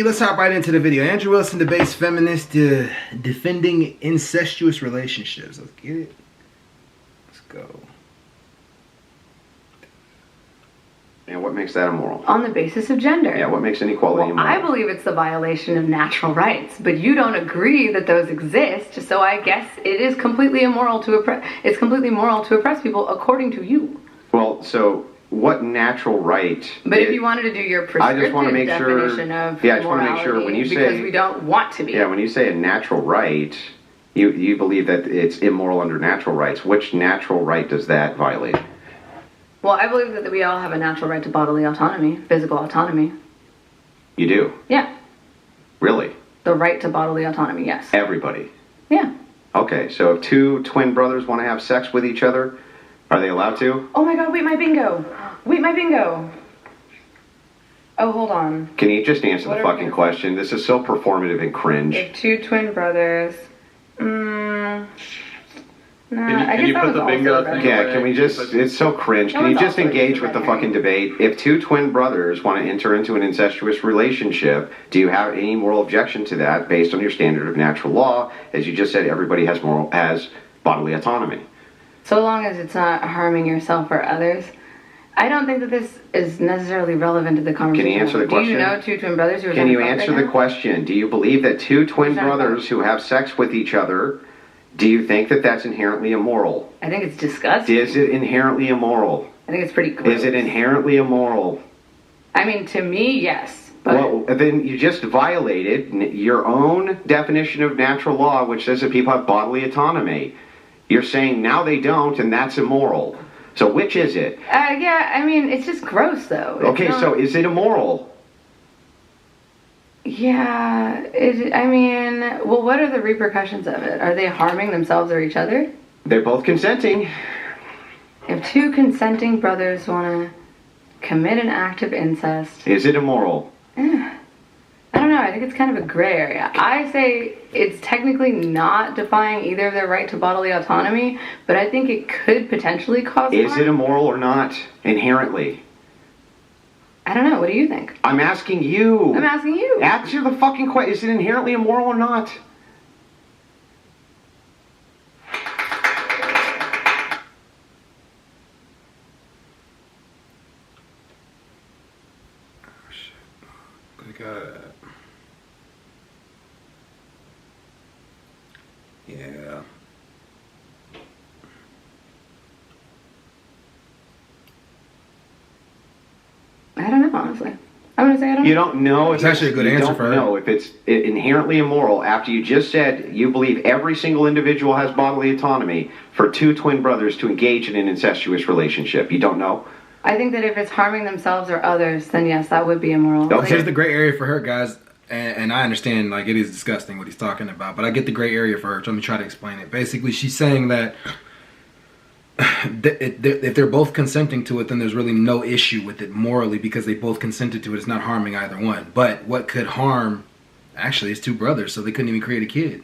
let's hop right into the video. Andrew Wilson debates feminist defending incestuous relationships. Let's get it. Let's go. And what makes that immoral? On the basis of gender. Yeah, what makes inequality immoral? I believe it's the violation of natural rights, but you don't agree that those exist, so I guess it is completely immoral to oppress. It's completely moral to oppress people according to you. Well, so what natural right? But if you wanted to do your prescriptive definition of I just want to make sure when you say, because we don't want to be. Yeah, when you say a natural right, you believe that it's immoral under natural rights. Which natural right does that violate? Well, I believe that we all have a natural right to bodily autonomy, physical autonomy. You do? Yeah. Really? The right to bodily autonomy, yes. Everybody? Yeah. Okay, so if two twin brothers want to have sex with each other, are they allowed to? Oh my god, wait, my bingo. Wait, my bingo. Oh, hold on. Can you just answer the fucking question? This is so performative and cringe. If two twin brothers... Can you put the bingo thing? Yeah, can we just, it's so cringe. Can you just engage with the fucking debate? If two twin brothers want to enter into an incestuous relationship, do you have any moral objection to that based on your standard of natural law? As you just said, everybody has bodily autonomy. So long as it's not harming yourself or others. I don't think that this is necessarily relevant to the conversation. Can you answer the question? Do you know two twin brothers who are... Can you answer the question? Do you believe that two twin brothers who have sex with each other, do you think that that's inherently immoral? I think it's disgusting. Is it inherently immoral? I think it's pretty gross. Is it inherently immoral? I mean, to me, yes. But well, then you just violated your own definition of natural law, which says that people have bodily autonomy. You're saying now they don't, and that's immoral. So which is it? Yeah, I mean, it's just gross, though. Okay, so is it immoral? Yeah, well, what are the repercussions of it? Are they harming themselves or each other? They're both consenting. If two consenting brothers want to commit an act of incest... Is it immoral? I don't know, I think it's kind of a gray area. I say it's technically not defying either of their right to bodily autonomy, but I think it could potentially cause harm. Is it immoral or not, inherently? I don't know. What do you think? I'm asking you. I'm asking you. Answer the fucking question. Is it inherently immoral or not? Oh, shit. Yeah. I don't know, honestly. I'm going to say I don't know. You don't know. It's actually a good answer for her. You don't know if it's inherently immoral after you just said you believe every single individual has bodily autonomy for two twin brothers to engage in an incestuous relationship. You don't know? I think that if it's harming themselves or others, then yes, that would be immoral. Okay. Here's the gray area for her, guys. And I understand, like, it is disgusting what he's talking about, but I get the gray area for her, so let me try to explain it. Basically, she's saying that if they're both consenting to it, then there's really no issue with it morally because they both consented to it. It's not harming either one. But what could harm, actually, is two brothers, so they couldn't even create a kid.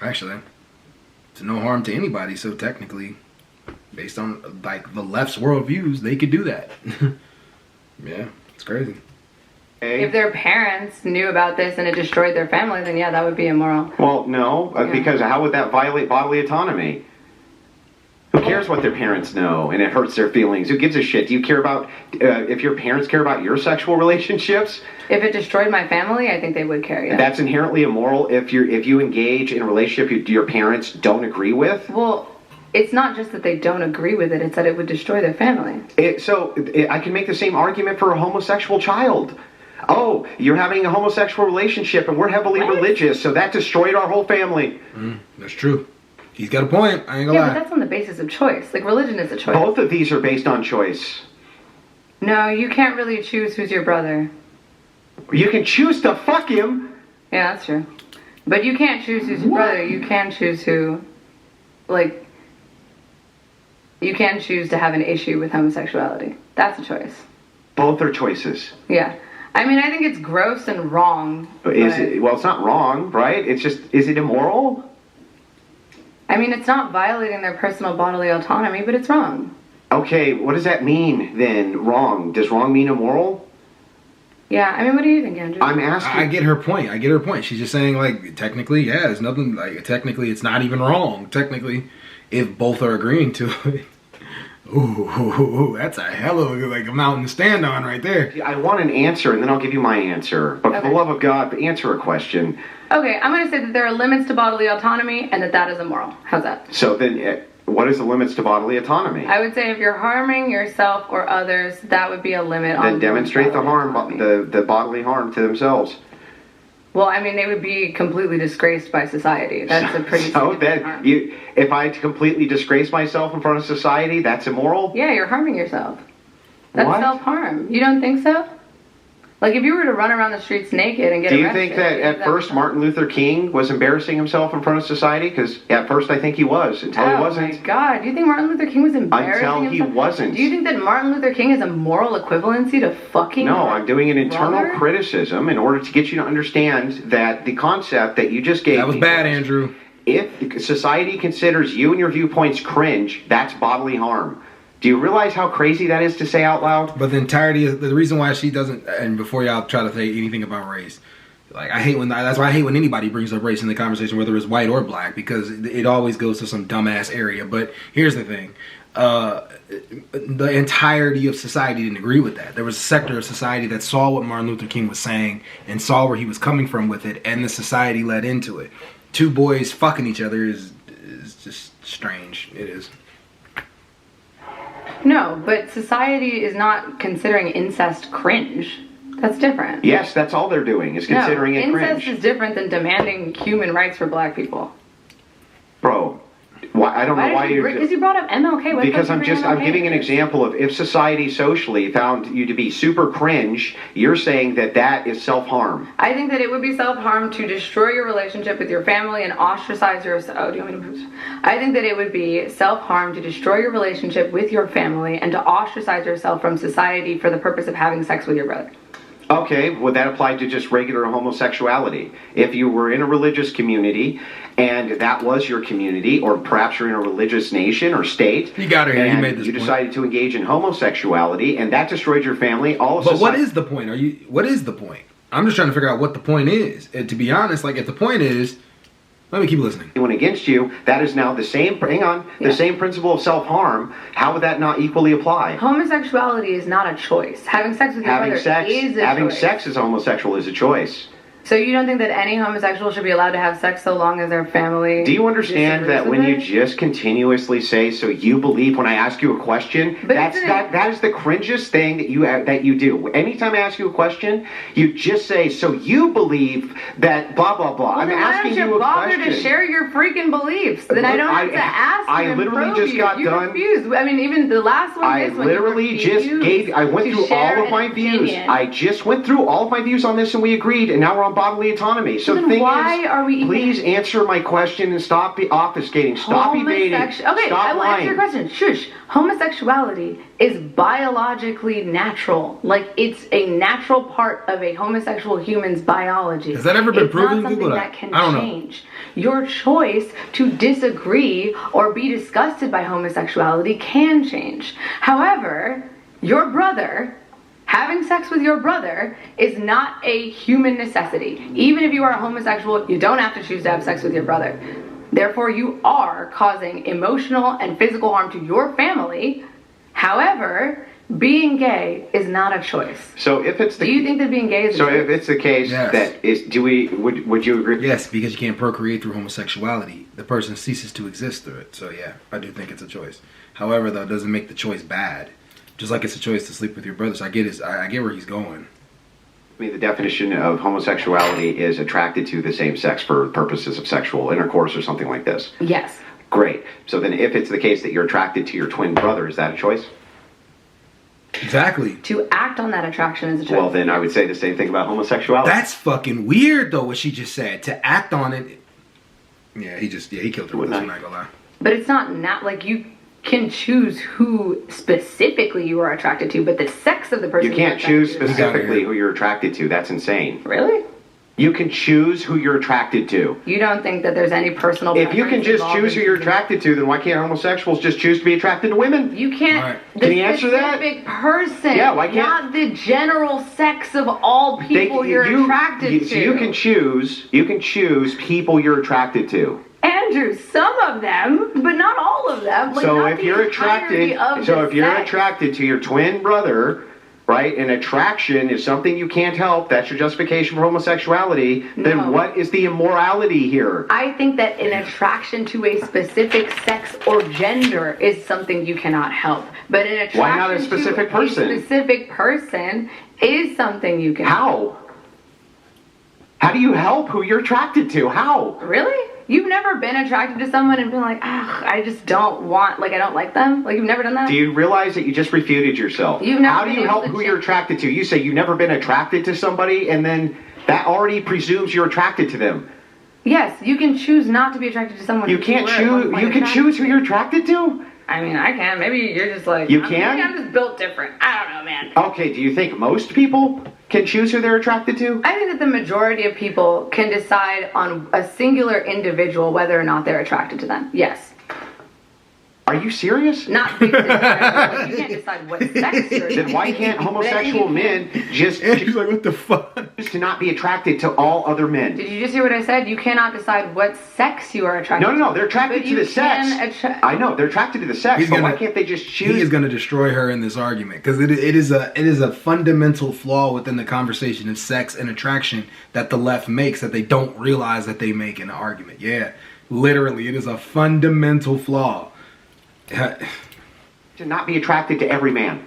Actually, it's no harm to anybody, so technically, based on, like, the left's worldviews, they could do that. Yeah, it's crazy. If their parents knew about this and it destroyed their family, then yeah, that would be immoral. Well, no, because how would that violate bodily autonomy? Who cares what their parents know and it hurts their feelings? Who gives a shit? Do you care about, if your parents care about your sexual relationships? If it destroyed my family, I think they would care, yeah. That's inherently immoral if you engage in a relationship your parents don't agree with? Well, it's not just that they don't agree with it, it's that it would destroy their family. I can make the same argument for a homosexual child. Oh, you're having a homosexual relationship and we're heavily religious, so that destroyed our whole family. That's true. He's got a point. I ain't gonna lie. Yeah, but that's on the basis of choice. Like, religion is a choice. Both of these are based on choice. No, you can't really choose who's your brother. You can choose to fuck him. Yeah, that's true. But you can't choose who's your brother. You can choose who, like, you can choose to have an issue with homosexuality. That's a choice. Both are choices. Yeah. I mean, I think it's gross and wrong. Well, it's not wrong, right? It's just, is it immoral? I mean, it's not violating their personal bodily autonomy, but it's wrong. Okay, what does that mean then? Wrong. Does wrong mean immoral? Yeah, I mean, what do you think, Andrew? I'm asking. I get her point. She's just saying, like, technically, yeah, there's nothing, like, technically, it's not even wrong. Technically, if both are agreeing to it. Ooh, that's a hell of a mountain to stand on right there. I want an answer, and then I'll give you my answer. But for the love of God, answer a question. Okay, I'm going to say that there are limits to bodily autonomy, and that is immoral. How's that? So then, what is the limits to bodily autonomy? I would say if you're harming yourself or others, that would be a limit on. Then demonstrate the harm, the bodily harm to themselves. Well, I mean, they would be completely disgraced by society. That's a pretty. So then, if I completely disgrace myself in front of society, that's immoral? Yeah, you're harming yourself. That's What? self-harm. You don't think so? Like, if you were to run around the streets naked and get arrested... Do you think that at first Martin Luther King was embarrassing himself in front of society? Because at first I think he was, until he wasn't. Oh my God. Do you think Martin Luther King was embarrassing Until he himself? wasn't. Do you think that Martin Luther King is a moral equivalency to fucking... No, I'm doing an internal brother? criticism in order to get you to understand that the concept that you just gave That was me bad, Andrew. If society considers you and your viewpoints cringe, that's bodily harm. Do you realize how crazy that is to say out loud? But the entirety of the reason why she doesn't, and before y'all try to say anything about race, like that's why I hate when anybody brings up race in the conversation, whether it's white or black, because it always goes to some dumbass area. But here's the thing. The entirety of society didn't agree with that. There was a sector of society that saw what Martin Luther King was saying and saw where he was coming from with it, and the society led into it. Two boys fucking each other is just strange. It is. No, but society is not considering incest cringe. That's different. Yes, that's all they're doing, is considering it cringe. Incest is different than demanding human rights for black people. Bro, I don't know why you're... Because you brought up MLK. Because I'm giving an example of if society socially found you to be super cringe, you're saying that is self-harm. I think that it would be self-harm to destroy your relationship with your family and ostracize your... Oh, do you want me to move? I think that it would be self-harm to destroy your relationship with your family and to ostracize yourself from society for the purpose of having sex with your brother. Okay, would that apply to just regular homosexuality? If you were in a religious community and that was your community, or perhaps you're in a religious nation or state, you got her here. You made this you point. decided to engage in homosexuality and that destroyed your family, But what is the point? What is the point? I'm just trying to figure out what the point is. And to be honest, like if the point is, let me keep listening. Went against you, that is now the same. The same principle of self-harm. How would that not equally apply? Homosexuality is not a choice. Having sex with your brother is a choice. Having sex as homosexual is a choice. So you don't think that any homosexual should be allowed to have sex so long as their family... Do you understand that when you just continuously say, so you believe when I ask you a question, that is the cringiest thing that you do. Anytime I ask you a question, you just say, so you believe that blah, blah, blah. Well, I'm asking you a question. Why don't you bother to share your freaking beliefs? Then I don't have to ask you I literally just got done. Confused. I mean, even the last one, I literally just gave... I went through all of my views. I just went through all of my views on this and we agreed, and now we're on bodily autonomy. So the thing is, please answer my question and stop obfuscating. Stop evading. Okay, stop I will lying. answer your question. Shush. Homosexuality is biologically natural. Like, it's a natural part of a homosexual human's biology. Has that ever been proven? It's not something that can change. Your choice to disagree or be disgusted by homosexuality can change. However, your brother... Having sex with your brother is not a human necessity. Even if you are a homosexual, you don't have to choose to have sex with your brother. Therefore, you are causing emotional and physical harm to your family. However, being gay is not a choice. So if it's the... Do you think that being gay is a choice? So if it's the case that is... Would you agree? Yes, because you can't procreate through homosexuality. The person ceases to exist through it. So yeah, I do think it's a choice. However, though, it doesn't make the choice bad. Just like it's a choice to sleep with your brother. So I get where he's going. I mean, the definition of homosexuality is attracted to the same sex for purposes of sexual intercourse or something like this. Yes. Great. So then if it's the case that you're attracted to your twin brother, is that a choice? Exactly. To act on that attraction is a choice. Well, then I would say the same thing about homosexuality. That's fucking weird, though, what she just said. To act on it. Yeah, he killed her with this, I'm not gonna lie. But it's not like you can choose who specifically you are attracted to, but the sex of the person you can't choose specifically who you're attracted to. That's insane. Really? You can choose who you're attracted to. You don't think that there's any personal If you can just choose who you're attracted to, then why can't homosexuals just choose to be attracted to women? You can't. Right. Can you answer that? The specific person. Yeah, why can't? Not the general sex of all people you're attracted to. So you can choose people you're attracted to. Andrew, some of them, but not all of them. Like, So if you're attracted to your twin brother, right, and attraction is something you can't help, that's your justification for homosexuality, then what is the immorality here? I think that an attraction to a specific sex or gender is something you cannot help. But an attraction Why not a specific to person? a specific person is something you can How? How do you help who you're attracted to? How? Really? You've never been attracted to someone and been like, I just don't want, like, I don't like them? Like, you've never done that? Do you realize that you just refuted yourself? How do you help who you're attracted to? You say you've never been attracted to somebody, and then that already presumes you're attracted to them. Yes, you can choose not to be attracted to someone. You can't choose. You can choose who you're attracted to. I mean, I can. Maybe you're just like... You can? Maybe I'm just built different. I don't know, man. Okay, do you think most people can choose who they're attracted to? I think that the majority of people can decide on a singular individual whether or not they're attracted to them. Yes. Are you serious? Not because you can't decide what sex you're attracted to. Then why can't homosexual men just He's like, what the fuck? choose to not be attracted to all other men? Did you just hear what I said? You cannot decide what sex you are attracted to. No, they're attracted to the sex. I know, they're attracted to the sex, but why can't they just choose? He is going to destroy her in this argument because it is a fundamental flaw within the conversation of sex and attraction that the left makes that they don't realize that they make in the argument. Yeah, literally, it is a fundamental flaw. To not be attracted to every man.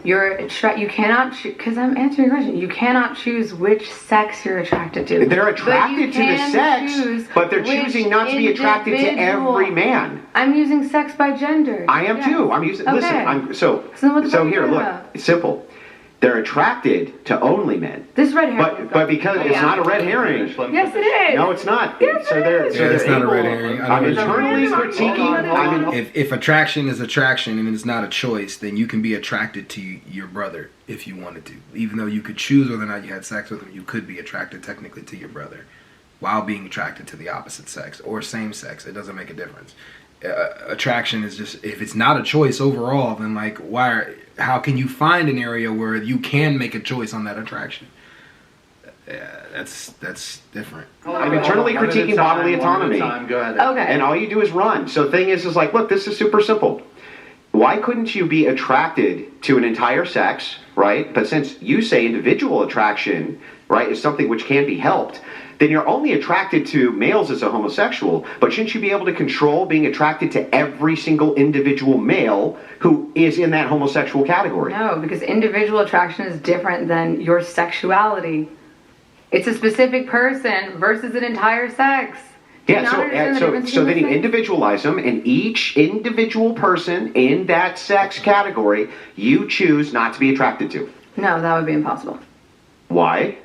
You cannot, because I'm answering your question. You cannot choose which sex you're attracted to. They're attracted to the sex, but they're choosing not to be attracted to every man. I'm using sex by gender. I am too. I'm using. Okay. Listen. So here, look. It's simple. They're attracted to only men. This is red herring. But because it's not a red herring. Yes, it is. No, it's not. Yes, it's not a red herring. I'm internally critiquing. If attraction is attraction and it's not a choice, then you can be attracted to your brother if you wanted to. Even though you could choose whether or not you had sex with him, you could be attracted technically to your brother while being attracted to the opposite sex or same sex. It doesn't make a difference. Attraction is just, if it's not a choice overall, then like how can you find an area where you can make a choice on that attraction? That's different. I'm internally critiquing bodily autonomy. Go ahead. Okay. And all you do is run. So the thing is like, look, this is super simple. Why couldn't you be attracted to an entire sex, right? But since you say individual attraction, right, is something which can be helped, then you're only attracted to males as a homosexual, but shouldn't you be able to control being attracted to every single individual male who is in that homosexual category? No, because individual attraction is different than your sexuality. It's a specific person versus an entire sex. Yeah, so then you individualize them, and each individual person in that sex category you choose not to be attracted to. No, that would be impossible. Why?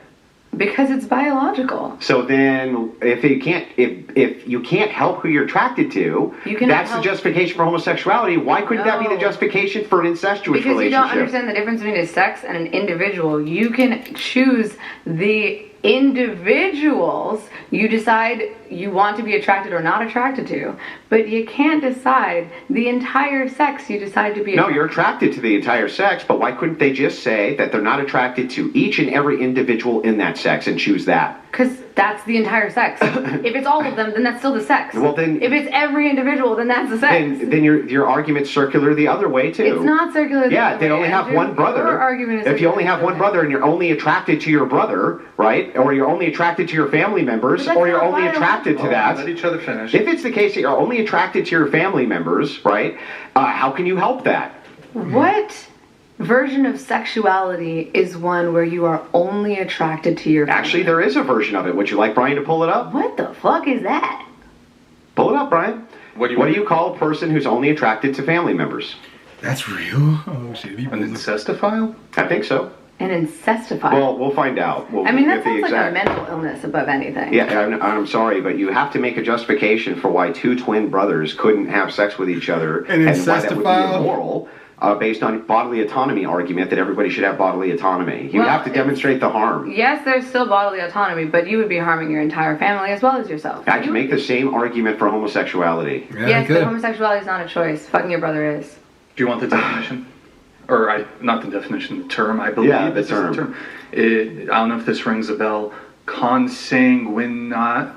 Because it's biological. So then, if you can't help who you're attracted to, that's the justification for homosexuality. Why couldn't that be the justification for an incestuous relationship? Because you don't understand the difference between a sex and an individual. You can choose the individuals you decide you want to be attracted or not attracted to, but you can't decide the entire sex you decide to be. No, you're attracted to the entire sex, but why couldn't they just say that they're not attracted to each and every individual in that sex and choose that? Because that's the entire sex. If it's all of them, then that's still the sex. Well, then, if it's every individual, then that's the sex. Then your argument's circular the other way too. It's not circular. Yeah, they only have one brother. Your argument is if you only have one brother and you're only attracted to your brother, right? Or you're only attracted to your family members, or you're only attracted to that. Let each other finish. If it's the case that you're only attracted to your family members, right? How can you help that? What version of sexuality is one where you are only attracted to your family? Actually, there is a version of it. Would you like Brian to pull it up? What the fuck is that? Pull it up, Brian. What do you call a person who's only attracted to family members? That's real? Oh shit. An incestophile? I think so. An incestophile? Well, we'll find out. I mean, that sounds like a mental illness above anything. Yeah, I'm sorry, but you have to make a justification for why two twin brothers couldn't have sex with each other. An incestophile? And why that would be immoral. based on bodily autonomy argument that everybody should have bodily autonomy. You have to demonstrate the harm. Yes, there's still bodily autonomy, but you would be harming your entire family as well as yourself. I can make the same argument for homosexuality. Yeah, yes, but homosexuality is not a choice. Fucking your brother is. Do you want the definition? Or not the definition, the term. I believe the this term. is the term. I don't know if this rings a bell. Consanguinate.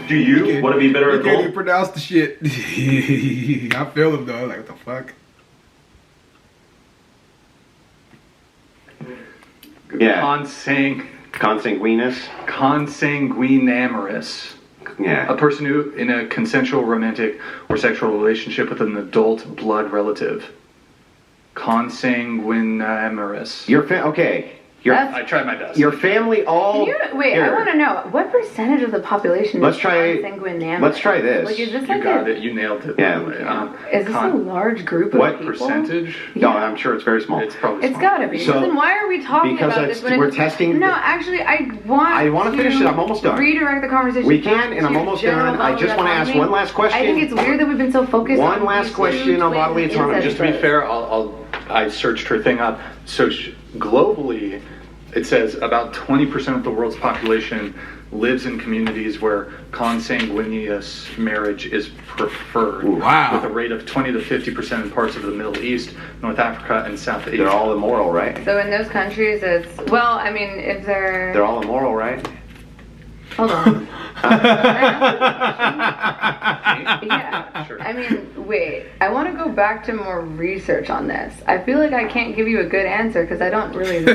Do you want to be better at golf? You can't even pronounce the shit. I feel him though. Like, what the fuck? Yeah. Consanguineous. Consanguinamorous. Yeah. A person who, in a consensual romantic or sexual relationship with an adult blood relative. Consanguinamorous. Okay. I tried my best. Your family all... Wait, I want to know, what percentage of the population is consanguinamorous? Let's try this. Like, is this you got it. You nailed it. Yeah. Is this a large group of people? What percentage? No, I'm sure it's very small. It's probably small. It's got to be. So then why are we talking about this? Because we're testing... No, actually, I want to finish it. I'm almost done. Redirect the conversation. We can, and I'm almost done. I just want to ask one last question. I think it's weird that we've been so focused on... One last question on bodily autonomy. Just to be fair, I searched her thing up. So globally... It says about 20% of the world's population lives in communities where consanguineous marriage is preferred. Wow. With a rate of 20 to 50% in parts of the Middle East, North Africa, and South Asia. They're all immoral, right? So in those countries, it's... Well, I mean, if they're... They're all immoral, right? Hold on. Yeah. Sure. I mean, wait. I want to go back to more research on this. I feel like I can't give you a good answer because I don't really know.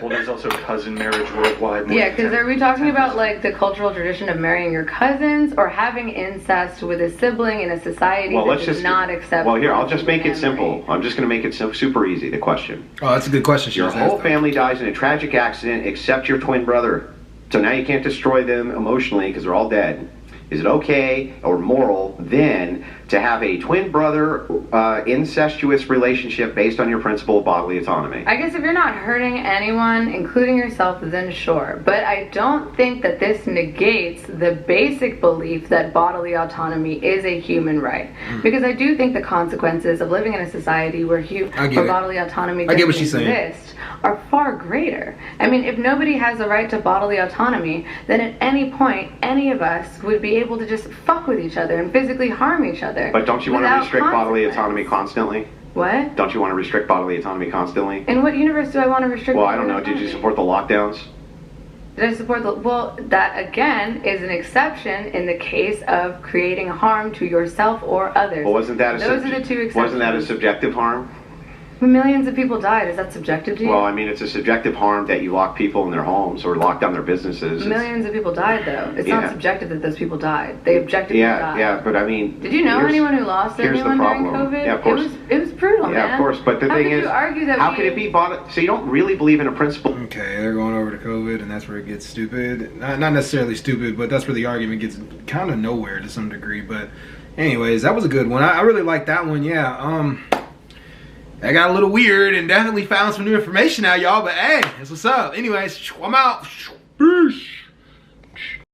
Well, there's also cousin marriage worldwide. Yeah, because are we talking about like the cultural tradition of marrying your cousins or having incest with a sibling in a society that does not accept? Well, here, I'll just make it simple. I'm just going to make it super easy, the question. Oh, that's a good question. Your whole family dies in a tragic accident except your twin brother. So now you can't destroy them emotionally because they're all dead. Is it okay or moral then to have a twin brother incestuous relationship based on your principle of bodily autonomy? I guess if you're not hurting anyone, including yourself, then sure. But I don't think that this negates the basic belief that bodily autonomy is a human right. Because I do think the consequences of living in a society where bodily autonomy doesn't exist are far greater. I mean, if nobody has a right to bodily autonomy, then at any point, any of us would be able to just fuck with each other and physically harm each other. But don't you want to restrict bodily autonomy constantly? What? Don't you want to restrict bodily autonomy constantly? In what universe do I want to restrict? Well, I don't know. Did you support the lockdowns? Did I support the... Well, that again is an exception in the case of creating harm to yourself or others. Well, wasn't that Those are the two exceptions. Wasn't that a subjective harm? Millions of people died. Is that subjective to you? Well, I mean, it's a subjective harm that you lock people in their homes or lock down their businesses. Millions of people died, though. It's not subjective that those people died. They objectively died. Yeah, but I mean... Did you know anyone who lost anyone during COVID? Yeah, of course. It was brutal, man. Yeah, of course. But the thing is, how could it be bought... So you don't really believe in a principle... Okay, they're going over to COVID, and that's where it gets stupid. Not necessarily stupid, but that's where the argument gets kind of nowhere to some degree. But anyways, that was a good one. I really like that one, yeah. That got a little weird and definitely found some new information out, y'all. But hey, that's what's up. Anyways, I'm out. Peace.